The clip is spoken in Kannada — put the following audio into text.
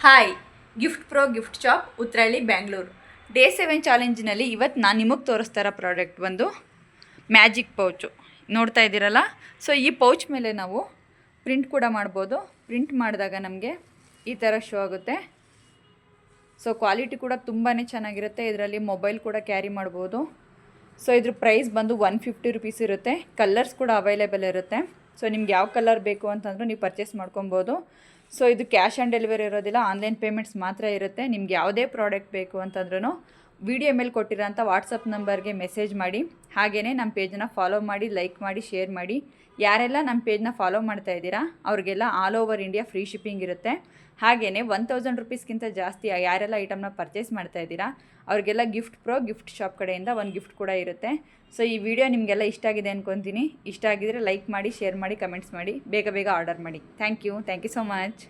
Hi, gift pro gift shop Uttarahalli Bangalore. Day 7 ಚಾಲೆಂಜಿನಲ್ಲಿ ಇವತ್ತು ನಾನು ನಿಮಗೆ ತೋರಿಸ್ತಾ ಇರೋ ಪ್ರಾಡಕ್ಟ್ ಒಂದು ಮ್ಯಾಜಿಕ್ ಪೌಚು ನೋಡ್ತಾ ಇದ್ದೀರಲ್ಲ. ಸೊ ಈ ಪೌಚ್ ಮೇಲೆ ನಾವು ಪ್ರಿಂಟ್ ಕೂಡ ಮಾಡ್ಬೋದು. ಪ್ರಿಂಟ್ ಮಾಡಿದಾಗ ನಮಗೆ ಈ ಥರ ಶೋ ಆಗುತ್ತೆ. ಸೊ ಕ್ವಾಲಿಟಿ ಕೂಡ ತುಂಬಾ ಚೆನ್ನಾಗಿರುತ್ತೆ. ಇದರಲ್ಲಿ ಮೊಬೈಲ್ ಕೂಡ ಕ್ಯಾರಿ ಮಾಡ್ಬೋದು. ಸೊ ಇದ್ರ ಪ್ರೈಸ್ ಬಂದು 150 ರುಪೀಸ್ ಇರುತ್ತೆ. ಕಲರ್ಸ್ ಕೂಡ ಅವೈಲೇಬಲ್ ಇರುತ್ತೆ. ಸೊ ನಿಮ್ಗೆ ಯಾವ ಕಲರ್ ಬೇಕು ಅಂತಂದ್ರೂ ನೀವು ಪರ್ಚೇಸ್ ಮಾಡ್ಕೊಬೋದು. ಸೊ ಇದು ಕ್ಯಾಶ್ ಆನ್ ಡೆಲಿವರಿ ಇರೋದಿಲ್ಲ, ಆನ್ಲೈನ್ ಪೇಮೆಂಟ್ಸ್ ಮಾತ್ರ ಇರುತ್ತೆ. ನಿಮ್ಗೆ ಯಾವುದೇ ಪ್ರಾಡಕ್ಟ್ ಬೇಕು ಅಂತಂದ್ರೂ ವಿಡಿಯೋ ಮೇಲೆ ಕೊಟ್ಟಿರೋಂಥ ವಾಟ್ಸಪ್ ನಂಬರ್ಗೆ ಮೆಸೇಜ್ ಮಾಡಿ. ಹಾಗೆಯೇ ನಮ್ಮ ಪೇಜನ್ನ ಫಾಲೋ ಮಾಡಿ, ಲೈಕ್ ಮಾಡಿ, ಶೇರ್ ಮಾಡಿ. ಯಾರೆಲ್ಲ ನಮ್ಮ ಪೇಜ್ನ ಫಾಲೋ ಮಾಡ್ತಾ ಇದ್ದೀರಾ ಅವ್ರಿಗೆಲ್ಲ all over India free shipping ಇರುತ್ತೆ. ಹಾಗೆಯೇ 1000 ರುಪೀಸ್ಗಿಂತ ಜಾಸ್ತಿ ಯಾರೆಲ್ಲ ಐಟಮ್ನ ಪರ್ಚೇಸ್ ಮಾಡ್ತಾ ಇದ್ದೀರಾ ಅವ್ರಿಗೆಲ್ಲ ಗಿಫ್ಟ್ ಪ್ರೋ ಗಿಫ್ಟ್ ಶಾಪ್ ಕಡೆಯಿಂದ ಒಂದು ಗಿಫ್ಟ್ ಕೂಡ ಇರುತ್ತೆ. ಸೊ ಈ ವಿಡಿಯೋ ನಿಮಗೆಲ್ಲ ಇಷ್ಟ ಆಗಿದೆ ಅಂದ್ಕೊತೀನಿ. ಇಷ್ಟ ಆಗಿದರೆ ಲೈಕ್ ಮಾಡಿ, ಶೇರ್ ಮಾಡಿ, ಕಮೆಂಟ್ಸ್ ಮಾಡಿ, ಬೇಗ ಆರ್ಡರ್ ಮಾಡಿ. Thank you so much.